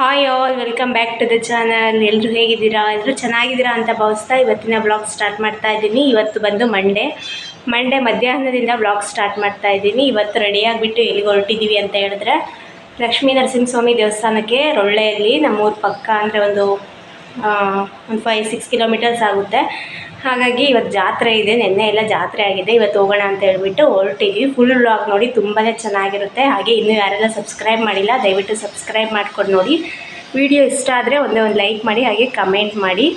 Hi all, welcome back to the channel. ಎಲ್ಲರೂ ಹೇಗಿದ್ದೀರಾ? ಎಲ್ಲರೂ ಚೆನ್ನಾಗಿದ್ದೀರಾ ಅಂತ ಭಾವಿಸ್ತಾ ಇವತ್ತಿನ ಬ್ಲಾಗ್ ಸ್ಟಾರ್ಟ್ ಮಾಡ್ತಾ ಇದ್ದೀನಿ. ಇವತ್ತು ಬಂದು ಮಂಡೇ ಮಧ್ಯಾಹ್ನದಿಂದ ಬ್ಲಾಗ್ ಸ್ಟಾರ್ಟ್ ಮಾಡ್ತಾ ಇದ್ದೀನಿ. ಇವತ್ತು ರೆಡಿಯಾಗಿಬಿಟ್ಟು ಎಲ್ಲಿಗೆ ಹೊರಟಿದ್ದೀವಿ ಅಂತ ಹೇಳಿದ್ರೆ ಲಕ್ಷ್ಮೀ ನರಸಿಂಹಸ್ವಾಮಿ ದೇವಸ್ಥಾನಕ್ಕೆ, ರೊಳ್ಳೆಯಲ್ಲಿ ನಮ್ಮೂರ ಪಕ್ಕ, ಅಂದರೆ ಒಂದು 5-6 ಕಿಲೋಮೀಟರ್ಸ್ ಆಗುತ್ತೆ. ಹಾಗಾಗಿ ಇವತ್ತು ಜಾತ್ರೆ ಇದೆ, ನೆನ್ನೆ ಎಲ್ಲ ಜಾತ್ರೆ ಆಗಿದೆ, ಇವತ್ತು ಹೋಗೋಣ ಅಂತ ಹೇಳ್ಬಿಟ್ಟು ಹೊರಟಿದ್ವಿ. ಫುಲ್ ವ್ಲಾಗ್ ನೋಡಿ, ತುಂಬಾ ಚೆನ್ನಾಗಿರುತ್ತೆ. ಹಾಗೆ ಇನ್ನೂ ಯಾರೆಲ್ಲ ಸಬ್ಸ್ಕ್ರೈಬ್ ಮಾಡಿಲ್ಲ ದಯವಿಟ್ಟು ಸಬ್ಸ್ಕ್ರೈಬ್ ಮಾಡ್ಕೊಂಡು ನೋಡಿ. ವಿಡಿಯೋ ಇಷ್ಟ ಆದರೆ ಒಂದೇ ಒಂದು ಲೈಕ್ ಮಾಡಿ, ಹಾಗೆ ಕಮೆಂಟ್ ಮಾಡಿ,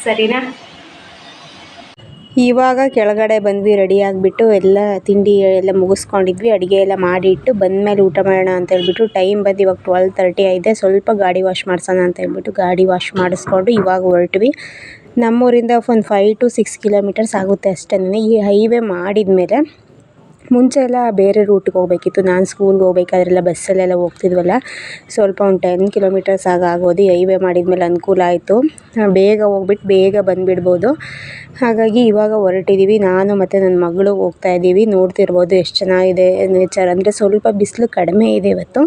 ಸರಿನಾ? ಇವಾಗ ಕೆಳಗಡೆ ಬಂದ್ವಿ, ರೆಡಿ ಆಗಿಬಿಟ್ಟು ಎಲ್ಲ ತಿಂಡಿ ಎಲ್ಲ ಮುಗಿಸ್ಕೊಂಡಿದ್ವಿ. ಅಡುಗೆ ಎಲ್ಲ ಮಾಡಿ ಇಟ್ಟು ಬಂದಮೇಲೆ ಊಟ ಮಾಡೋಣ ಅಂತ ಹೇಳ್ಬಿಟ್ಟು ಟೈಮ್ ಬಂದು ಇವಾಗ 12:30 ಆಗಿದೆ. ಸ್ವಲ್ಪ ಗಾಡಿ ವಾಶ್ ಮಾಡ್ಸೋಣ ಅಂತ ಹೇಳ್ಬಿಟ್ಟು ಗಾಡಿ ವಾಶ್ ಮಾಡಿಸ್ಕೊಂಡು ಇವಾಗ ಹೊರಟ್ವಿ. ನಮ್ಮೂರಿಂದ ಒಂದು 5 to 6 ಕಿಲೋಮೀಟರ್ಸ್ ಆಗುತ್ತೆ ಅಷ್ಟೇ. ಈ ಹೈವೇ ಮಾಡಿದ ಮೇಲೆ ಮುಂಚೆ ಎಲ್ಲ ಬೇರೆ ರೂಟ್ಗೆ ಹೋಗಬೇಕಿತ್ತು. ನಾನು ಸ್ಕೂಲ್ಗೆ ಹೋಗ್ಬೇಕಾದ್ರೆಲ್ಲ ಬಸ್ಸಲ್ಲೆಲ್ಲ ಹೋಗ್ತಿದ್ವಲ್ಲ, ಸ್ವಲ್ಪ ಒಂದು 10 ಕಿಲೋಮೀಟರ್ಸ್ ಆಗೋದು. ಈ ಹೈವೇ ಮಾಡಿದ ಮೇಲೆ ಅನುಕೂಲ ಆಯಿತು, ಬೇಗ ಹೋಗ್ಬಿಟ್ಟು ಬೇಗ ಬಂದುಬಿಡ್ಬೋದು. ಹಾಗಾಗಿ ಇವಾಗ ಹೊರಟಿದ್ದೀವಿ. ನಾನು ಮತ್ತು ನನ್ನ ಮಗಳು ಹೋಗ್ತಾ ಇದ್ದೀವಿ. ನೋಡ್ತಿರ್ಬೋದು ಎಷ್ಟು ಚೆನ್ನಾಗಿದೆ ನೇಚರ್. ಅಂದರೆ ಸ್ವಲ್ಪ ಬಿಸಿಲು ಕಡಿಮೆ ಇದೆ ಇವತ್ತು.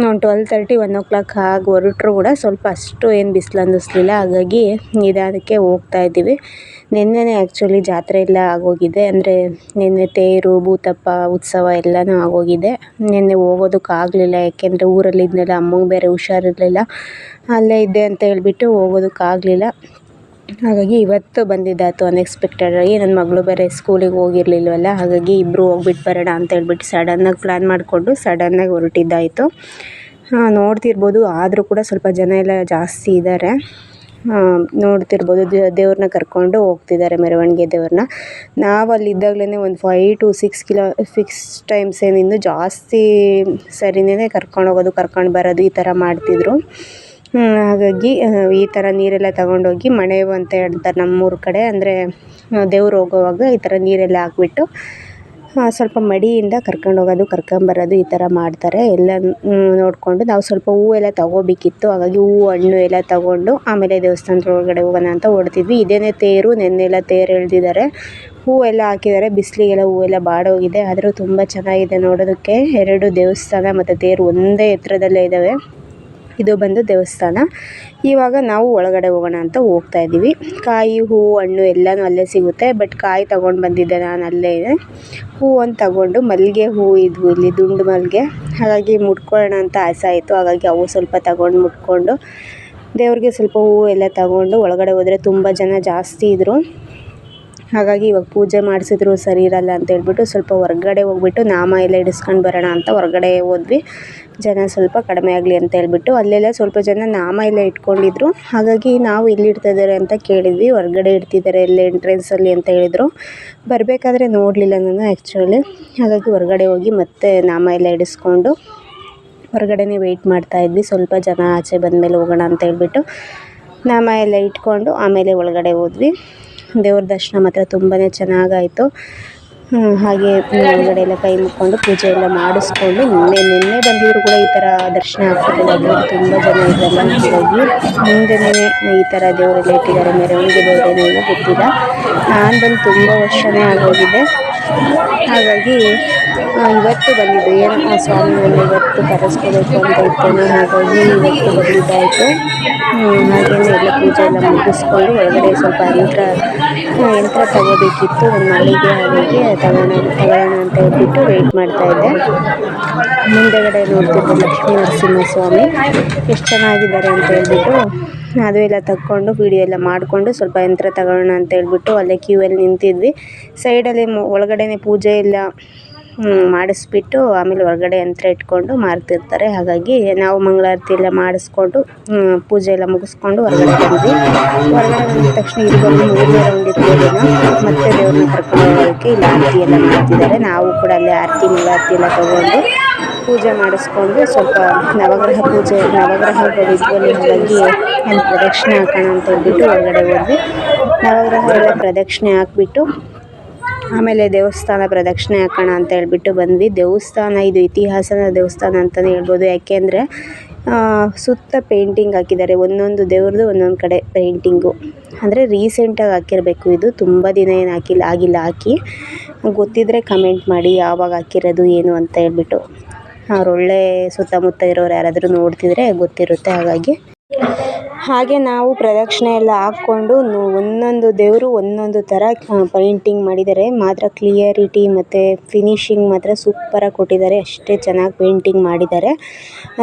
ಒಂದು 12:30 1 o'clock ಆಗಿ ಹೊರಟ್ರು ಕೂಡ ಸ್ವಲ್ಪ ಅಷ್ಟು ಏನು ಬಿಸಿಲು ಅನ್ನಿಸ್ಲಿಲ್ಲ. ಹಾಗಾಗಿ ನಿಧಾನಕ್ಕೆ ಹೋಗ್ತಾ ಇದ್ದೀವಿ. ನಿನ್ನೆನೇ ಆ್ಯಕ್ಚುಲಿ ಜಾತ್ರೆ ಎಲ್ಲ ಆಗೋಗಿದೆ, ಅಂದರೆ ನಿನ್ನೆ ತೇರು, ಭೂತಪ್ಪ ಉತ್ಸವ ಎಲ್ಲನೂ ಆಗೋಗಿದೆ. ನಿನ್ನೆ ಹೋಗೋದಕ್ಕಾಗಲಿಲ್ಲ, ಯಾಕೆಂದರೆ ಊರಲ್ಲಿದ್ದೆಲ್ಲ, ಅಮ್ಮಂಗೆ ಬೇರೆ ಹುಷಾರಿರಲಿಲ್ಲ, ಅಲ್ಲೇ ಇದ್ದೆ ಅಂತ ಹೇಳ್ಬಿಟ್ಟು ಹೋಗೋದಕ್ಕಾಗಲಿಲ್ಲ. ಹಾಗಾಗಿ ಇವತ್ತು ಬಂದಿದ್ದಾಯಿತು ಅನ್ಎಕ್ಸ್ಪೆಕ್ಟೆಡಾಗಿ. ನನ್ನ ಮಗಳು ಬೇರೆ ಸ್ಕೂಲಿಗೆ ಹೋಗಿರಲಿಲ್ವಲ್ಲ, ಹಾಗಾಗಿ ಇಬ್ಬರು ಹೋಗ್ಬಿಟ್ಟು ಬರೋಣ ಅಂತ ಹೇಳ್ಬಿಟ್ಟು ಸಡನ್ನಾಗಿ ಪ್ಲ್ಯಾನ್ ಮಾಡಿಕೊಂಡು ಸಡನ್ನಾಗಿ ಹೊರಟಿದ್ದಾಯಿತು. ನೋಡ್ತಿರ್ಬೋದು, ಆದರೂ ಕೂಡ ಸ್ವಲ್ಪ ಜನ ಎಲ್ಲ ಜಾಸ್ತಿ ಇದ್ದಾರೆ. ನೋಡ್ತಿರ್ಬೋದು, ದೇವ್ರನ್ನ ಕರ್ಕೊಂಡು ಹೋಗ್ತಿದ್ದಾರೆ, ಮೆರವಣಿಗೆ ದೇವ್ರನ್ನ. ನಾವು ಅಲ್ಲಿದ್ದಾಗಲೇ ಒಂದು 5 to 6 ಟೈಮ್ಸ್ ಇನ್ನೂ ಜಾಸ್ತಿ ಸರಿನೇ ಕರ್ಕೊಂಡು ಹೋಗೋದು, ಕರ್ಕೊಂಡು ಬರೋದು ಈ ಥರ ಮಾಡ್ತಿದ್ರು. ಹಾಗಾಗಿ ಈ ಥರ ನೀರೆಲ್ಲ ತಗೊಂಡೋಗಿ ಮಣೆವು ಅಂತ ಹೇಳ್ತಾರೆ ನಮ್ಮೂರ ಕಡೆ. ಅಂದರೆ ದೇವ್ರು ಹೋಗೋವಾಗ ಈ ಥರ ನೀರೆಲ್ಲ ಹಾಕ್ಬಿಟ್ಟು ಸ್ವಲ್ಪ ಮಡಿಯಿಂದ ಕರ್ಕೊಂಡು ಹೋಗೋದು, ಕರ್ಕೊಂಬರೋದು ಈ ಥರ ಮಾಡ್ತಾರೆ. ಎಲ್ಲ ನೋಡಿಕೊಂಡು ನಾವು ಸ್ವಲ್ಪ ಹೂವೆಲ್ಲ ತೊಗೋಬೇಕಿತ್ತು. ಹಾಗಾಗಿ ಹೂವು, ಹಣ್ಣು ಎಲ್ಲ ತೊಗೊಂಡು ಆಮೇಲೆ ದೇವಸ್ಥಾನದ ಒಳಗಡೆ ಹೋಗೋಣ ಅಂತ ಹೊರಟಿದ್ವಿ. ಇದೇನೇ ತೇರು, ನೆನ್ನೆಲ್ಲ ತೇರು ಎಳೆದಿದ್ದಾರೆ, ಹೂವೆಲ್ಲ ಹಾಕಿದ್ದಾರೆ. ಬಿಸಿಲಿಗೆಲ್ಲ ಹೂವೆಲ್ಲ ಬಾಡೋಗಿದೆ, ಆದರೂ ತುಂಬ ಚೆನ್ನಾಗಿದೆ ನೋಡೋದಕ್ಕೆ. 2 ದೇವಸ್ಥಾನ ಮತ್ತು ತೇರು ಒಂದೇ ಎತ್ತರದಲ್ಲೇ ಇದ್ದಾವೆ. ಇದು ಬಂದು ದೇವಸ್ಥಾನ. ಇವಾಗ ನಾವು ಒಳಗಡೆ ಹೋಗೋಣ ಅಂತ ಹೋಗ್ತಾ ಇದ್ದೀವಿ. ಕಾಯಿ, ಹೂವು, ಹಣ್ಣು ಎಲ್ಲನೂ ಅಲ್ಲೇ ಸಿಗುತ್ತೆ. ಬಟ್ ಕಾಯಿ ತೊಗೊಂಡು ಬಂದಿದ್ದೆ ನಾನು ಅಲ್ಲೇ. ಹೂವನ್ನು ತಗೊಂಡು, ಮಲ್ಲಿಗೆ ಹೂವು ಇದ್ವು ಇಲ್ಲಿ, ದುಂಡು ಮಲ್ಲಿಗೆ. ಹಾಗಾಗಿ ಮುಡ್ಕೊಳ್ಳೋಣ ಅಂತ ಆಸೆ ಆಯಿತು. ಹಾಗಾಗಿ ಅವು ಸ್ವಲ್ಪ ತಗೊಂಡು ಮುಟ್ಕೊಂಡು ದೇವ್ರಿಗೆ ಸ್ವಲ್ಪ ಹೂವು ಎಲ್ಲ ತಗೊಂಡು ಒಳಗಡೆ ಹೋದರೆ ತುಂಬ ಜನ ಜಾಸ್ತಿ ಇದ್ದರು. ಹಾಗಾಗಿ ಇವಾಗ ಪೂಜೆ ಮಾಡಿಸಿದ್ರು ಸರಿ ಇರಲ್ಲ ಅಂತ ಹೇಳ್ಬಿಟ್ಟು ಸ್ವಲ್ಪ ಹೊರಗಡೆ ಹೋಗ್ಬಿಟ್ಟು ನಾಮ ಎಲ್ಲ ಇಡಿಸ್ಕೊಂಡು ಬರೋಣ ಅಂತ ಹೊರಗಡೆ ಹೋದ್ವಿ. ಜನ ಸ್ವಲ್ಪ ಕಡಿಮೆ ಆಗಲಿ ಅಂತ ಹೇಳ್ಬಿಟ್ಟು ಅಲ್ಲೆಲ್ಲ ಸ್ವಲ್ಪ ಜನ ನಾಮ ಎಲ್ಲ ಇಟ್ಕೊಂಡಿದ್ರು. ಹಾಗಾಗಿ ನಾವು ಎಲ್ಲಿ ಇಡ್ತಿದ್ದಾರೆ ಅಂತ ಕೇಳಿದ್ವಿ. ಹೊರಗಡೆ ಇಡ್ತಿದ್ದಾರೆ ಎಲ್ಲ ಎಂಟ್ರೆನ್ಸಲ್ಲಿ ಅಂತ ಹೇಳಿದರು. ಬರಬೇಕಾದ್ರೆ ನೋಡಲಿಲ್ಲ ನಾನು ಆ್ಯಕ್ಚುಲಿ. ಹಾಗಾಗಿ ಹೊರಗಡೆ ಹೋಗಿ ಮತ್ತೆ ನಾಮ ಎಲ್ಲ ಇಡಿಸ್ಕೊಂಡು ಹೊರಗಡೆನೇ ವೆಯ್ಟ್ ಮಾಡ್ತಾಯಿದ್ವಿ. ಸ್ವಲ್ಪ ಜನ ಆಚೆ ಬಂದಮೇಲೆ ಹೋಗೋಣ ಅಂತ ಹೇಳ್ಬಿಟ್ಟು ನಾಮ ಎಲ್ಲ ಇಟ್ಕೊಂಡು ಆಮೇಲೆ ಒಳಗಡೆ ಹೋದ್ವಿ. ದೇವ್ರ ದರ್ಶನ ಮಾತ್ರ ತುಂಬಾ ಚೆನ್ನಾಗಾಯಿತು. ಹಾಗೆ ಒಳಗಡೆ ಎಲ್ಲ ಕೈ ಮುಕ್ಕೊಂಡು ಪೂಜೆ ಎಲ್ಲ ಮಾಡಿಸ್ಕೊಂಡು, ನಿನ್ನೆ ಬಂದಿದ್ರು ಕೂಡ ಈ ಥರ ದರ್ಶನ ಆಗ್ತಿರಲಿಲ್ಲ, ತುಂಬ ಜನ ಇದ್ರಲ್ಲ. ಹಾಗಾಗಿ ಮುಂದೆನೇ ಈ ಥರ ದೇವರೆಲ್ಲ ಇಟ್ಟಿದ್ದಾರೆ, ಮೆರವಣಿಗೆ ದೇವರೇನೋ ಗೊತ್ತಿಲ್ಲ. ನಾನು ಬಂದು ತುಂಬ ವರ್ಷನೇ ಆಗೋಗಿದೆ. ಹಾಗಾಗಿ ಇವತ್ತು ಬಂದಿದ್ದು, ಏನೋ ಸ್ವಾಮಿಯನ್ನು ಇವತ್ತು ಕರೆಸ್ಕೋಬೇಕು ಅಂತ ಇರ್ತೇನೆ. ಹಾಗಾಗಿ ಇವತ್ತು ಬಂದಿದ್ದಾಯಿತು. ಹಾಗೆಯೇ ಎಲ್ಲ ಪೂಜೆ ಎಲ್ಲ ಮುಗಿಸ್ಕೊಂಡು ಒಳಗಡೆ ಸ್ವಲ್ಪ ಯಂತ್ರ ತಗೋಬೇಕಿತ್ತು, ಒಂದು ಮಲ್ಲಿಗೆ. ಹಾಗಾಗಿ ತಗೊಳ್ಳೋಣ ಅಂತ ಹೇಳ್ಬಿಟ್ಟು ವೆಯ್ಟ್ ಮಾಡ್ತಾಯಿದ್ದೆ. ಮುಂದೆಗಡೆ ನೋಡ್ತಿದ್ದೆ ಲಕ್ಷ್ಮೀ ನರಸಿಂಹಸ್ವಾಮಿ ಎಷ್ಟು ಚೆನ್ನಾಗಿದ್ದಾರೆ ಅಂತ ಹೇಳ್ಬಿಟ್ಟು ಅದು ಎಲ್ಲ ತಗೊಂಡು ವಿಡಿಯೋ ಎಲ್ಲ ಮಾಡಿಕೊಂಡು ಸ್ವಲ್ಪ ಯಂತ್ರ ತಗೊಳ್ಳೋಣ ಅಂತ ಹೇಳ್ಬಿಟ್ಟು ಅಲ್ಲೇ ಕ್ಯೂವಲ್ಲಿ ನಿಂತಿದ್ವಿ. ಸೈಡಲ್ಲಿ ಒಳಗಡೆನೇ ಪೂಜೆ ಎಲ್ಲ ಮಾಡಿಸ್ಬಿಟ್ಟು ಆಮೇಲೆ ಹೊರಗಡೆ ಯಂತ್ರ ಇಟ್ಕೊಂಡು ಮಾರ್ತಿರ್ತಾರೆ. ಹಾಗಾಗಿ ನಾವು ಮಂಗಳಾರತಿ ಎಲ್ಲ ಮಾಡಿಸ್ಕೊಂಡು ಪೂಜೆ ಎಲ್ಲ ಮುಗಿಸ್ಕೊಂಡು ಹೊರಗಡೆ ಬಂದ್ವಿ. ಹೊರಗಡೆ ಬಂದ ತಕ್ಷಣ ಇದು ಬಂದು 3ನೇ ರೌಂಡ್ ಇತ್ತು. ಮತ್ತೆ ದೇವ್ರನ್ನ ಕರ್ಕೊಂಡು ಹೋಗೋದಕ್ಕೆ ಇಲ್ಲಿ ಆರತಿ ಎಲ್ಲ ಮಾಡ್ತಿದ್ದಾರೆ. ನಾವು ಕೂಡ ಅಲ್ಲಿ ಆರತಿ, ಮಂಗಳಾರತಿ ಎಲ್ಲ ತೊಗೊಂಡು ಪೂಜೆ ಮಾಡಿಸ್ಕೊಂಡು ಸ್ವಲ್ಪ ನವಗ್ರಹಗಳು ಇದ್ವಲ್ಲಿ, ಹಾಗಾಗಿ ಒಂದು ಪ್ರದಕ್ಷಿಣೆ ಹಾಕೋಣ ಅಂತ ಹೇಳ್ಬಿಟ್ಟು ಹೊರಗಡೆ ಹೋದ್ವಿ. ನವಗ್ರಹ ಎಲ್ಲ ಪ್ರದಕ್ಷಿಣೆ ಹಾಕ್ಬಿಟ್ಟು ಆಮೇಲೆ ದೇವಸ್ಥಾನ ಪ್ರದಕ್ಷಿಣೆ ಹಾಕೋಣ ಅಂತ ಹೇಳ್ಬಿಟ್ಟು ಬಂದ್ವಿ. ದೇವಸ್ಥಾನ ಇದು ಇತಿಹಾಸದ ದೇವಸ್ಥಾನ ಅಂತಲೇ ಹೇಳ್ಬೋದು. ಯಾಕೆಂದರೆ ಸುತ್ತ ಪೇಂಟಿಂಗ್ ಹಾಕಿದ್ದಾರೆ, ಒಂದೊಂದು ದೇವ್ರದ್ದು ಒಂದೊಂದು ಕಡೆ ಪೇಂಟಿಂಗು. ಅಂದರೆ ರೀಸೆಂಟಾಗಿ ಹಾಕಿರಬೇಕು, ಇದು ತುಂಬ ದಿನ ಏನು ಆಗಿಲ್ಲ ಹಾಕಿ. ಗೊತ್ತಿದ್ದರೆ ಕಮೆಂಟ್ ಮಾಡಿ ಯಾವಾಗ ಹಾಕಿರೋದು ಏನು ಅಂತ ಹೇಳ್ಬಿಟ್ಟು. ಅವ್ರು ಒಳ್ಳೆ ಸುತ್ತಮುತ್ತ ಇರೋರು ಯಾರಾದರೂ ನೋಡ್ತಿದ್ರೆ ಗೊತ್ತಿರುತ್ತೆ. ಹಾಗೆ ನಾವು ಪ್ರದಕ್ಷಿಣೆ ಎಲ್ಲ ಹಾಕ್ಕೊಂಡು ಒಂದೊಂದು ದೇವರು ಒಂದೊಂದು ಥರ ಪೇಂಟಿಂಗ್ ಮಾಡಿದ್ದಾರೆ. ಮಾತ್ರ ಕ್ಲಿಯರಿಟಿ ಮತ್ತು ಫಿನಿಶಿಂಗ್ ಮಾತ್ರ ಸೂಪರಾಗಿ ಕೊಟ್ಟಿದ್ದಾರೆ. ಅಷ್ಟೇ ಚೆನ್ನಾಗಿ ಪೇಂಟಿಂಗ್ ಮಾಡಿದ್ದಾರೆ.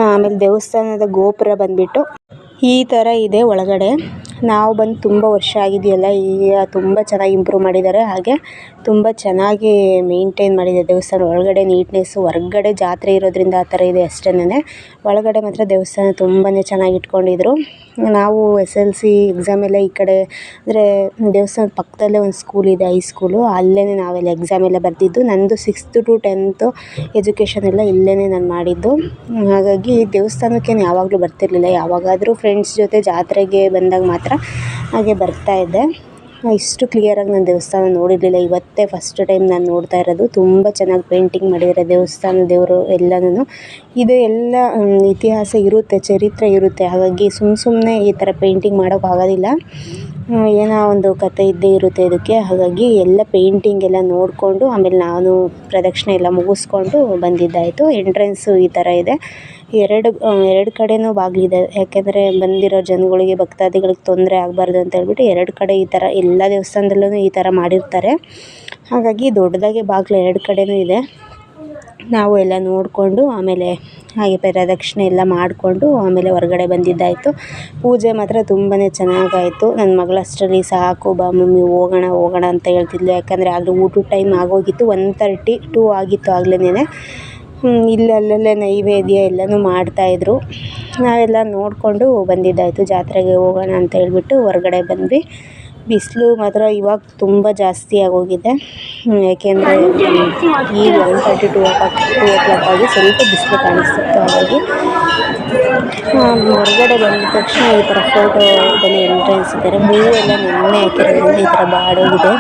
ಆಮೇಲೆ ದೇವಸ್ಥಾನದ ಗೋಪುರ ಬಂದುಬಿಟ್ಟು ಈ ಥರ ಇದೆ ಒಳಗಡೆ. ನಾವು ಬಂದು ತುಂಬ ವರ್ಷ ಆಗಿದೆಯಲ್ಲ, ಈಗ ತುಂಬ ಚೆನ್ನಾಗಿ ಇಂಪ್ರೂವ್ ಮಾಡಿದ್ದಾರೆ. ಹಾಗೆ ತುಂಬ ಚೆನ್ನಾಗಿ ಮೇಂಟೈನ್ ಮಾಡಿದ್ದಾರೆ ದೇವಸ್ಥಾನ ಒಳಗಡೆ. ನೀಟ್ನೆಸ್ಸು ಹೊರಗಡೆ ಜಾತ್ರೆ ಇರೋದ್ರಿಂದ ಆ ಥರ ಇದೆ ಅಷ್ಟೇನೆ. ಒಳಗಡೆ ಮಾತ್ರ ದೇವಸ್ಥಾನ ತುಂಬಾ ಚೆನ್ನಾಗಿ ಇಟ್ಕೊಂಡಿದ್ರು. ನಾವು SLC ಎಕ್ಸಾಮ್ ಎಲ್ಲ ಈ ಕಡೆ ಅಂದರೆ ದೇವಸ್ಥಾನದ ಪಕ್ಕದಲ್ಲೇ ಒಂದು ಸ್ಕೂಲ್ ಇದೆ, ಹೈಸ್ಕೂಲು. ಅಲ್ಲೇ ನಾವೆಲ್ಲ ಎಕ್ಸಾಮ್ ಎಲ್ಲ ಬರೆದಿದ್ದು. ನಂದು 6th to 10th ಎಜುಕೇಷನ್ ಎಲ್ಲ ಇಲ್ಲೇ ನಾನು ಮಾಡಿದ್ದು. ಹಾಗಾಗಿ ದೇವಸ್ಥಾನಕ್ಕೇನು ಯಾವಾಗಲೂ ಬರ್ತಿರ್ಲಿಲ್ಲ. ಯಾವಾಗಾದರೂ ಫ್ರೆಂಡ್ಸ್ ಜೊತೆ ಜಾತ್ರೆಗೆ ಬಂದಾಗ ಮಾತ್ರ ಹಾಗೆ ಬರ್ತಾಯಿದ್ದೆ. ಇಷ್ಟು ಕ್ಲಿಯರಾಗಿ ನಾನು ದೇವಸ್ಥಾನ ನೋಡಿರಲಿಲ್ಲ. ಇವತ್ತೇ ಫಸ್ಟ್ ಟೈಮ್ ನಾನು ನೋಡ್ತಾ ಇರೋದು. ತುಂಬ ಚೆನ್ನಾಗಿ ಪೇಂಟಿಂಗ್ ಮಾಡಿದ್ದಾರೆ ದೇವಸ್ಥಾನ ದೇವರು ಎಲ್ಲನೂ. ಇದು ಎಲ್ಲ ಇತಿಹಾಸ ಇರುತ್ತೆ, ಚರಿತ್ರೆ ಇರುತ್ತೆ. ಹಾಗಾಗಿ ಸುಮ್ಮನೆ ಈ ಥರ ಪೇಂಟಿಂಗ್ ಮಾಡೋಕ್ಕಾಗೋದಿಲ್ಲ. ಏನೋ ಒಂದು ಕತೆ ಇದ್ದೇ ಇರುತ್ತೆ ಇದಕ್ಕೆ. ಹಾಗಾಗಿ ಎಲ್ಲ ಪೇಂಟಿಂಗ್ ಎಲ್ಲ ನೋಡಿಕೊಂಡು ಆಮೇಲೆ ನಾನು ಪ್ರದಕ್ಷಿಣೆ ಎಲ್ಲ ಮುಗಿಸ್ಕೊಂಡು ಬಂದಿದ್ದಾಯಿತು. ಎಂಟ್ರೆನ್ಸು ಈ ಥರ ಇದೆ. ಎರಡು ಕಡೆಯೂ ಬಾಗಿಲಿದೆ. ಯಾಕೆಂದರೆ ಬಂದಿರೋ ಜನಗಳಿಗೆ, ಭಕ್ತಾದಿಗಳಿಗೆ ತೊಂದರೆ ಆಗಬಾರ್ದು ಅಂತ ಹೇಳ್ಬಿಟ್ಟು ಎರಡು ಕಡೆ ಈ ಥರ ಎಲ್ಲ ದೇವಸ್ಥಾನದಲ್ಲೂ ಈ ಥರ ಮಾಡಿರ್ತಾರೆ. ಹಾಗಾಗಿ ದೊಡ್ಡದಾಗೆ ಬಾಗಿಲು ಎರಡು ಕಡೆಯೂ ಇದೆ. ನಾವು ಎಲ್ಲ ನೋಡಿಕೊಂಡು ಆಮೇಲೆ ಹಾಗೆ ಪ್ರದಕ್ಷಿಣೆ ಎಲ್ಲ ಮಾಡಿಕೊಂಡು ಆಮೇಲೆ ಹೊರಗಡೆ ಬಂದಿದ್ದಾಯಿತು. ಪೂಜೆ ಮಾತ್ರ ತುಂಬಾ ಚೆನ್ನಾಗಾಯಿತು. ನನ್ನ ಮಗಳು ಅಷ್ಟರಲ್ಲಿ ಸಾಕು ಬಾ ಮಮ್ಮಿ ಹೋಗೋಣ ಅಂತ ಹೇಳ್ತಿದ್ಲು. ಯಾಕಂದರೆ ಆಗಲೂ ಊಟದ ಟೈಮ್ ಆಗೋಗಿತ್ತು. 1:32 ಆಗಿತ್ತು ಆಗಲೇ. ಅಲ್ಲಲ್ಲೇ ನೈವೇದ್ಯ ಎಲ್ಲನೂ ಮಾಡ್ತಾಯಿದ್ರು. ನಾವೆಲ್ಲ ನೋಡಿಕೊಂಡು ಬಂದಿದ್ದಾಯಿತು. ಜಾತ್ರೆಗೆ ಹೋಗೋಣ ಅಂತ ಹೇಳ್ಬಿಟ್ಟು ಹೊರಗಡೆ ಬಂದ್ವಿ. ಬಿಸಿಲು ಮಾತ್ರ ಇವಾಗ ತುಂಬ ಜಾಸ್ತಿ ಆಗೋಗಿದೆ. ಏಕೆಂದರೆ ಈಗ 1:32 ಆಗಿ ಸ್ವಲ್ಪ ಬಿಸಿಲು ಕಾಣಿಸ್ತಿತ್ತು. ಹಾಗಾಗಿ ಹೊರಗಡೆ ಬಂದ ತಕ್ಷಣ ಈ ಥರ ಫೋಟೋ ಇದನ್ನು ಎಂಟ್ರೆನ್ಸ್ ಇದ್ದಾರೆ. ಹೂವೆಲ್ಲ ನೆನ್ನೆ ಹಾಕಿರೋದ್ರಿಂದ ಈ ಥರ ಬಾಡೋಗಿದೆ.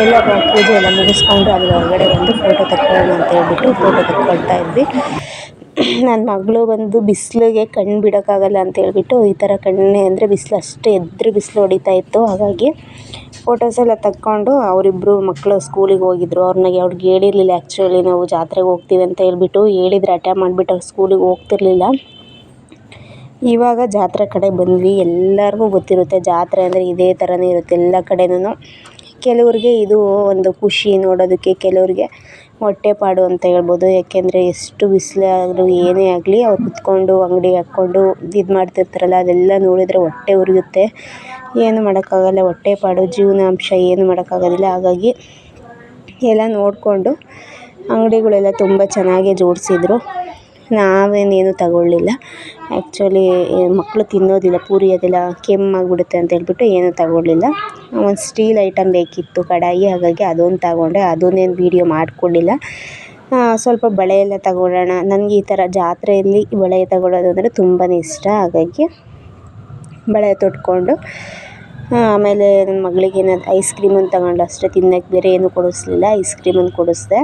ಎಲ್ಲ ಪೂಜೆ ಎಲ್ಲ ಮುಗಿಸ್ಕೊಂಡು ಆಮೇಲೆ ಹೊರಗಡೆ ಬಂದು ಫೋಟೋ ತಗೊಳ್ಳೋಣ ಅಂತ ಹೇಳ್ಬಿಟ್ಟು ಫೋಟೋ ತಗೊಳ್ತಾ ಇದ್ವಿ. ನನ್ನ ಮಗಳು ಬಂದು ಬಿಸಿಲಿಗೆ ಕಣ್ಣು ಬಿಡೋಕ್ಕಾಗಲ್ಲ ಅಂತ ಹೇಳ್ಬಿಟ್ಟು ಈ ಥರ ಕಣ್ಣೆ ಅಂದರೆ ಬಿಸಿಲು ಅಷ್ಟೇ ಎದ್ರು ಬಿಸಿಲು ಹೊಡಿತಾ ಇತ್ತು. ಹಾಗಾಗಿ ಫೋಟೋಸ್ ಎಲ್ಲ ತಕ್ಕೊಂಡು ಅವರಿಬ್ಬರು ಮಕ್ಕಳು ಸ್ಕೂಲಿಗೆ ಹೋಗಿದ್ರು. ಅವ್ರಿಗೆ ಹೇಳಿರಲಿಲ್ಲ ಆ್ಯಕ್ಚುಲಿ ನಾವು ಜಾತ್ರೆಗೆ ಹೋಗ್ತೀವಿ ಅಂತ ಹೇಳ್ಬಿಟ್ಟು. ಹೇಳಿದರೆ ಹಠ ಮಾಡಿಬಿಟ್ಟು ಅವ್ರು ಸ್ಕೂಲಿಗೆ ಹೋಗ್ತಿರ್ಲಿಲ್ಲ. ಇವಾಗ ಜಾತ್ರೆ ಕಡೆ ಬಂದ್ವಿ. ಎಲ್ಲರಿಗೂ ಗೊತ್ತಿರುತ್ತೆ ಜಾತ್ರೆ ಅಂದರೆ ಇದೇ ಥರನೇ ಇರುತ್ತೆ ಎಲ್ಲ ಕಡೆನೂ. ಕೆಲವ್ರಿಗೆ ಇದು ಒಂದು ಖುಷಿ ನೋಡೋದಕ್ಕೆ, ಕೆಲವ್ರಿಗೆ ಹೊಟ್ಟೆಪಾಡು ಅಂತ ಹೇಳ್ಬೋದು. ಯಾಕೆಂದರೆ ಎಷ್ಟು ಬಿಸಿಲೇ ಆಗಲಿ ಏನೇ ಆಗಲಿ ಅವ್ರು ಕುತ್ಕೊಂಡು ಅಂಗಡಿ ಹಾಕ್ಕೊಂಡು ಇದು ಮಾಡ್ತಿರ್ತಾರಲ್ಲ, ಅದೆಲ್ಲ ನೋಡಿದರೆ ಹೊಟ್ಟೆ ಉರಿಯುತ್ತೆ. ಏನು ಮಾಡೋಕ್ಕಾಗಲ್ಲ, ಹೊಟ್ಟೆಪಾಡು ಜೀವನಾಂಶ, ಏನು ಮಾಡೋಕ್ಕಾಗೋದಿಲ್ಲ. ಹಾಗಾಗಿ ಎಲ್ಲ ನೋಡಿಕೊಂಡು ಅಂಗಡಿಗಳೆಲ್ಲ ತುಂಬ ಚೆನ್ನಾಗೇ ಜೋಡಿಸಿದ್ರು. ನಾವೇನೇನು ತಗೊಳ್ಳಿಲ್ಲ. ಆ್ಯಕ್ಚುಲಿ ಮಕ್ಕಳು ತಿನ್ನೋದಿಲ್ಲ, ಪೂರಿ ಅದೆಲ್ಲ ಕೆಮ್ಮಾಗಿಬಿಡುತ್ತೆ ಅಂತ ಹೇಳ್ಬಿಟ್ಟು ಏನೂ ತಗೊಳ್ಳಿಲ್ಲ. ಒಂದು ಸ್ಟೀಲ್ ಐಟಮ್ ಬೇಕಿತ್ತು, ಕಡಾಯಿ. ಹಾಗಾಗಿ ಅದೊಂದು ತಗೊಂಡೆ. ಅದನ್ನೇನು ವೀಡಿಯೋ ಮಾಡ್ಕೊಳ್ಳಿಲ್ಲ. ಸ್ವಲ್ಪ ಬಳೆ ಎಲ್ಲ ತಗೊಳ್ಳೋಣ. ನನಗೆ ಈ ಥರ ಜಾತ್ರೆಯಲ್ಲಿ ಬಳೆ ತಗೊಳ್ಳೋದು ಅಂದರೆ ತುಂಬಾ ಇಷ್ಟ. ಹಾಗಾಗಿ ಬಳೆ ತೊಟ್ಕೊಂಡು ಆಮೇಲೆ ನನ್ನ ಮಗಳಿಗೆ ಏನಾದ್ರು ಐಸ್ ಕ್ರೀಮನ್ನು ತಗೊಂಡು ಅಷ್ಟೇ, ತಿನ್ನೋಕ್ಕೆ ಬೇರೆ ಏನೂ ಕೊಡಿಸ್ಲಿಲ್ಲ. ಐಸ್ ಕ್ರೀಮನ್ನು ಕೊಡಿಸ್ದೆ.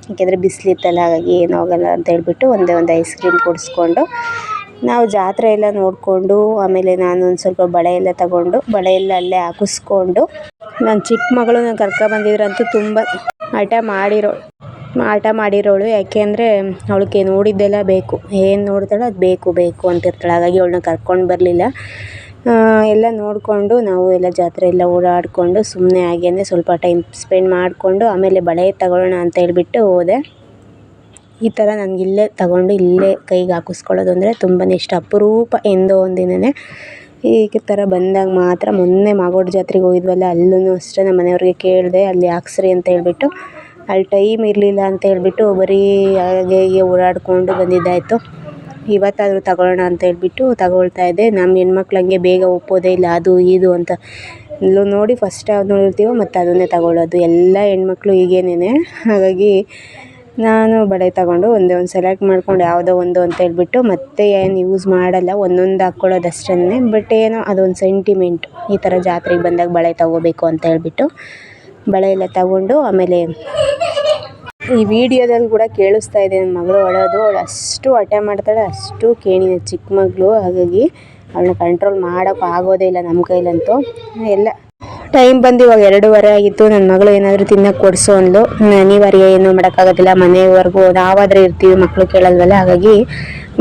ಯಾಕೆಂದರೆ ಬಿಸಿಲಿತ್ತಲ್ಲ, ಹಾಗಾಗಿ ಏನೂ ಆಗೋಲ್ಲ ಅಂತ ಹೇಳ್ಬಿಟ್ಟು ಒಂದು ಐಸ್ ಕ್ರೀಮ್ ಕೊಡಿಸ್ಕೊಂಡು ನಾವು ಜಾತ್ರೆ ಎಲ್ಲ ನೋಡಿಕೊಂಡು ಆಮೇಲೆ ನಾನು ಒಂದು ಸ್ವಲ್ಪ ಬಳೆ ಎಲ್ಲ ತಗೊಂಡು ಬಳೆ ಎಲ್ಲ ಅಲ್ಲೇ ಹಾಕಿಸ್ಕೊಂಡು ನನ್ನ ಚಿಕ್ಕ ಮಗಳನ್ನ ಕರ್ಕೊಬಂದಿದ್ರಂತೂ ತುಂಬ ಹಠ ಮಾಡಿರೋಳು. ಯಾಕೆಂದರೆ ಅವಳಿಗೆ ನೋಡಿದ್ದೆಲ್ಲ ಬೇಕು, ಏನು ನೋಡ್ತಾಳೋ ಅದು ಬೇಕು ಅಂತಿರ್ತಾಳೆ. ಹಾಗಾಗಿ ಅವಳನ್ನ ಕರ್ಕೊಂಡು ಬರಲಿಲ್ಲ. ಎಲ್ಲ ನೋಡಿಕೊಂಡು ನಾವು ಎಲ್ಲ ಜಾತ್ರೆ ಎಲ್ಲ ಓಡಾಡಿಕೊಂಡು ಸುಮ್ಮನೆ ಹಾಗೇ ಸ್ವಲ್ಪ ಟೈಮ್ ಸ್ಪೆಂಡ್ ಮಾಡಿಕೊಂಡು ಆಮೇಲೆ ಬಳೆ ತಗೊಳ್ಳೋಣ ಅಂತ ಹೇಳ್ಬಿಟ್ಟು ಹೋದೆ. ಈ ಥರ ನನಗೆ ಇಲ್ಲೇ ತಗೊಂಡು ಇಲ್ಲೇ ಕೈಗೆ ಹಾಕಿಸ್ಕೊಳ್ಳೋದು ಅಂದರೆ ತುಂಬಾ ಇಷ್ಟ. ಅಪರೂಪ ಎಂದೋ ಒಂದಿನ ಈ ಥರ ಬಂದಾಗ ಮಾತ್ರ. ಮೊನ್ನೆ ಮಾಗೋಡು ಜಾತ್ರೆಗೆ ಹೋಗಿದ್ವಲ್ಲ, ಅಲ್ಲೂ ಅಷ್ಟೇ ನಮ್ಮ ಮನೆಯವ್ರಿಗೆ ಕೇಳಿದೆ ಅಲ್ಲಿ ಹಾಕ್ಸ್ರಿ ಅಂತ ಹೇಳ್ಬಿಟ್ಟು. ಅಲ್ಲಿ ಟೈಮ್ ಇರಲಿಲ್ಲ ಅಂತ ಹೇಳ್ಬಿಟ್ಟು ಬರೀ ಹಾಗೆ ಹೀಗೆ ಓಡಾಡಿಕೊಂಡು ಬಂದಿದ್ದಾಯಿತು. ಇವತ್ತಾದರೂ ತಗೊಳ್ಳೋಣ ಅಂತ ಹೇಳ್ಬಿಟ್ಟು ತಗೊಳ್ತಾ ಇದ್ದೆ. ನಮ್ಮ ಹೆಣ್ಮಕ್ಳು ಹಂಗೆ ಬೇಗ ಒಪ್ಪೋದೇ ಇಲ್ಲ, ಅದು ಇದು ಅಂತ ಎಲ್ಲೋ ನೋಡಿ ಫಸ್ಟ್ ಯಾವ್ದು ನೋಡಿರ್ತೀವೋ ಮತ್ತು ಅದನ್ನೇ ತಗೊಳ್ಳೋದು. ಎಲ್ಲ ಹೆಣ್ಮಕ್ಳು ಹೀಗೇನೆ. ಹಾಗಾಗಿ ನಾನು ಬಳೆ ತಗೊಂಡು ಒಂದೇ ಒಂದು ಸೆಲೆಕ್ಟ್ ಮಾಡ್ಕೊಂಡು ಯಾವುದೋ ಒಂದು ಅಂತ ಹೇಳ್ಬಿಟ್ಟು ಮತ್ತೆ ಏನು ಯೂಸ್ ಮಾಡಲ್ಲ, ಒಂದೊಂದು ಹಾಕ್ಕೊಳ್ಳೋದು ಅಷ್ಟೇ. ಬಟ್ ಏನೋ ಅದೊಂದು ಸೆಂಟಿಮೆಂಟ್, ಈ ಥರ ಜಾತ್ರೆಗೆ ಬಂದಾಗ ಬಳೆ ತಗೋಬೇಕು ಅಂತ ಹೇಳ್ಬಿಟ್ಟು ಬಳೆ ಎಲ್ಲ ತಗೊಂಡು ಆಮೇಲೆ ಈ ವಿಡಿಯೋದಲ್ಲಿ ಕೂಡ ಕೇಳಿಸ್ತಾ ಇದೆ ನನ್ನ ಮಗಳು ಅಳೋದು. ಅವಳು ಅಷ್ಟು ಹಠ ಮಾಡ್ತಾಳೆ, ಅಷ್ಟು ಕೇಣಿದೆ ಚಿಕ್ಕ ಮಗಳು. ಹಾಗಾಗಿ ಅವಳನ್ನ ಕಂಟ್ರೋಲ್ ಮಾಡೋಕ್ಕೆ ಆಗೋದೇ ಇಲ್ಲ ನಮ್ಮ ಕೈಲಂತೂ. ಎಲ್ಲ ಟೈಮ್ ಬಂದು ಇವಾಗ 2:15 ಆಗಿತ್ತು. ನನ್ನ ಮಗಳು ಏನಾದರೂ ತಿನ್ನಕ್ಕೆ ಕೊಡಿಸು ಅಂದ್ಲು. ಅನಿವಾರ್ಯ ಏನೂ ಮಾಡೋಕ್ಕಾಗೋದಿಲ್ಲ, ಮನೆವರೆಗೂ ನಾವಾದರೆ ಇರ್ತೀವಿ, ಮಕ್ಕಳು ಕೇಳಲ್ವಲ್ಲ. ಹಾಗಾಗಿ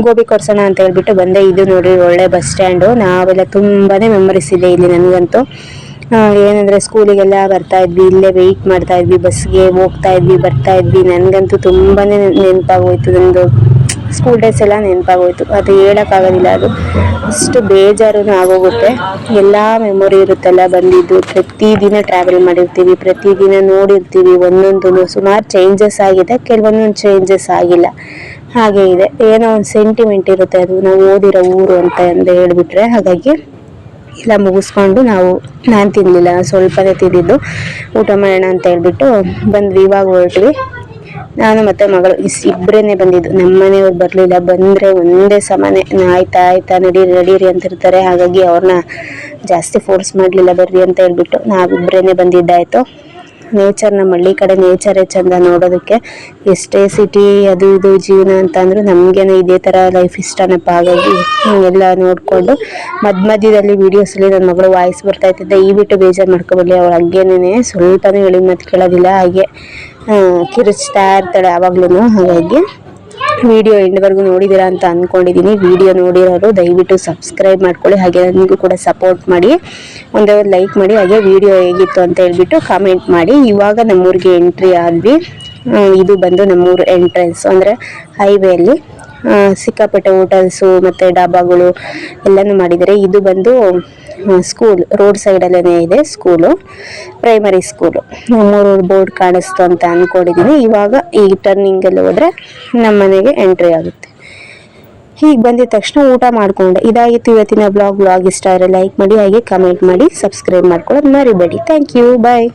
ಗೋಬಿ ಕೊಡ್ಸೋಣ ಅಂತ ಹೇಳ್ಬಿಟ್ಟು ಬಂದೆ. ಇದು ನೋಡಿರಿ ಒಳ್ಳೆ ಬಸ್ ಸ್ಟ್ಯಾಂಡು. ನಾವೆಲ್ಲ ತುಂಬಾ ಮೆಮೊರೀಸ್ ಇದೆ ಇಲ್ಲಿ ನನಗಂತೂ. ಏನಂದರೆ ಸ್ಕೂಲಿಗೆಲ್ಲ ಬರ್ತಾ ಇದ್ವಿ, ಇಲ್ಲೇ ವೆಯ್ಟ್ ಮಾಡ್ತಾ ಇದ್ವಿ, ಬಸ್ಗೆ ಹೋಗ್ತಾ ಇದ್ವಿ ಬರ್ತಾ ಇದ್ವಿ. ನನಗಂತೂ ತುಂಬಾ ನೆನಪಾಗೋಯ್ತು, ನಂದು ಸ್ಕೂಲ್ ಡೇಸ್ ಎಲ್ಲ ನೆನಪಾಗೋಯ್ತು. ಅದು ಹೇಳೋಕ್ಕಾಗೋದಿಲ್ಲ, ಅದು ಅಷ್ಟು ಬೇಜಾರು ಆಗೋಗುತ್ತೆ. ಎಲ್ಲ ಮೆಮೊರಿ ಇರುತ್ತಲ್ಲ ಬಂದಿದ್ದು. ಪ್ರತಿದಿನ ಟ್ರಾವೆಲ್ ಮಾಡಿರ್ತೀವಿ, ಪ್ರತಿದಿನ ನೋಡಿರ್ತೀವಿ. ಒಂದೊಂದು ಸುಮಾರು ಚೇಂಜಸ್ ಆಗಿದೆ, ಕೆಲವೊಂದೊಂದು ಚೇಂಜಸ್ ಆಗಿಲ್ಲ. ಹಾಗೆ ಇದೆ, ಏನೋ ಒಂದು ಸೆಂಟಿಮೆಂಟ್ ಇರುತ್ತೆ, ಅದು ನಾವು ಓದಿರೋ ಊರು ಅಂತ ಹೇಳಿಬಿಟ್ರೆ. ಹಾಗಾಗಿ ಎಲ್ಲ ಮುಗಿಸ್ಕೊಂಡು ನಾನು ತಿನ್ನಲಿಲ್ಲ, ಸ್ವಲ್ಪನೇ ತಿಂದಿದ್ದು. ಊಟ ಮಾಡೋಣ ಅಂತ ಹೇಳ್ಬಿಟ್ಟು ಬಂದ್ವಿ. ಇವಾಗ ಹೊರಟ್ವಿ, ನಾನು ಮತ್ತು ಮಗಳು ಇಬ್ಬರೇ ಬಂದಿದ್ದು. ನಮ್ಮ ಮನೆಯವ್ರು ಬರಲಿಲ್ಲ. ಬಂದರೆ ಒಂದೇ ಸಮನೆ ಆಯ್ತಾ ನಡೀರಿ ಅಂತಿರ್ತಾರೆ. ಹಾಗಾಗಿ ಅವ್ರನ್ನ ಜಾಸ್ತಿ ಫೋರ್ಸ್ ಮಾಡಲಿಲ್ಲ, ಬರ್ರಿ ಅಂತ ಹೇಳ್ಬಿಟ್ಟು ನಾವಿಬ್ಬರೇ ಬಂದಿದ್ದಾಯಿತು. ನೇಚರ್, ನಮ್ಮ ಹಳ್ಳಿ ಕಡೆ ನೇಚರೇ ಚೆಂದ ನೋಡೋದಕ್ಕೆ. ಎಷ್ಟೇ ಸಿಟಿ ಅದು ಇದು ಜೀವನ ಅಂತಂದರೂ ನಮಗೇನೆ ಇದೇ ಥರ ಲೈಫ್ ಇಷ್ಟನಪ್ಪ. ಹಾಗಾಗಿ ಎಲ್ಲ ನೋಡಿಕೊಂಡು ಮಧ್ಯದಲ್ಲಿ ವೀಡಿಯೋಸಲ್ಲಿ ನನ್ನ ಮಗಳು ವಾಯ್ಸ್ ಬರ್ತಾಯಿದ್ದೆ. ಈ ಬಿಟ್ಟು ಬೇಜಾರು ಮಾಡ್ಕೊಬಲ್ಲಿ, ಅವಳು ಹಂಗೇನೇ ಸ್ವಲ್ಪನೂ ಹೇಳಿ ಮತ್ತೆ ಕೇಳೋದಿಲ್ಲ. ಹಾಗೆ ಕಿರಿಚ್ತಾ ಇರ್ತಾಳೆ ಯಾವಾಗ್ಲೂ. ಹಾಗಾಗಿ ವಿಡಿಯೋ ಎಂಡ್ವರೆಗೂ ನೋಡಿದ್ದೀರಾ ಅಂತ ಅಂದ್ಕೊಂಡಿದ್ದೀನಿ. ವಿಡಿಯೋ ನೋಡಿರೋರು ದಯವಿಟ್ಟು ಸಬ್ಸ್ಕ್ರೈಬ್ ಮಾಡ್ಕೊಳ್ಳಿ, ಹಾಗೆ ನನಗೂ ಕೂಡ ಸಪೋರ್ಟ್ ಮಾಡಿ, ಒಂದೇ ಒಂದು ಲೈಕ್ ಮಾಡಿ, ಹಾಗೆ ವಿಡಿಯೋ ಹೇಗಿತ್ತು ಅಂತ ಹೇಳ್ಬಿಟ್ಟು ಕಾಮೆಂಟ್ ಮಾಡಿ. ಇವಾಗ ನಮ್ಮೂರಿಗೆ ಎಂಟ್ರಿ ಆದ್ವಿ. ಇದು ಬಂದು ನಮ್ಮೂರು ಎಂಟ್ರೆನ್ಸ್, ಅಂದರೆ ಹೈವೇಯಲ್ಲಿ ಸಿಕ್ಕಾಪಟ್ಟೆ ಹೋಟೆಲ್ಸು ಮತ್ತು ಡಾಬಾಗಳು ಎಲ್ಲನೂ ಮಾಡಿದ್ದಾರೆ. ಇದು ಬಂದು ಸ್ಕೂಲ್, ರೋಡ್ ಸೈಡಲ್ಲೇ ಇದೆ ಸ್ಕೂಲು, ಪ್ರೈಮರಿ ಸ್ಕೂಲು. ನಮ್ಮೂರು ಬೋರ್ಡ್ ಕಾಣಿಸ್ತು ಅಂತ ಅಂದ್ಕೊಂಡಿದ್ದೀನಿ. ಇವಾಗ ಈ ಟರ್ನಿಂಗಲ್ಲಿ ಹೋದರೆ ನಮ್ಮ ಮನೆಗೆ ಎಂಟ್ರಿ ಆಗುತ್ತೆ. ಹೀಗೆ ಬಂದಿದ ತಕ್ಷಣ ಊಟ ಮಾಡಿಕೊಂಡೆ. ಇದಾಗಿತ್ತು ಇವತ್ತಿನ ಬ್ಲಾಗ್ ಇಷ್ಟ ಆದರೆ ಲೈಕ್ ಮಾಡಿ, ಹಾಗೆ ಕಮೆಂಟ್ ಮಾಡಿ, ಸಬ್ಸ್ಕ್ರೈಬ್ ಮಾಡ್ಕೊಳ್ಳೋದು ಮರಿಬೇಡಿ. Thank you, bye.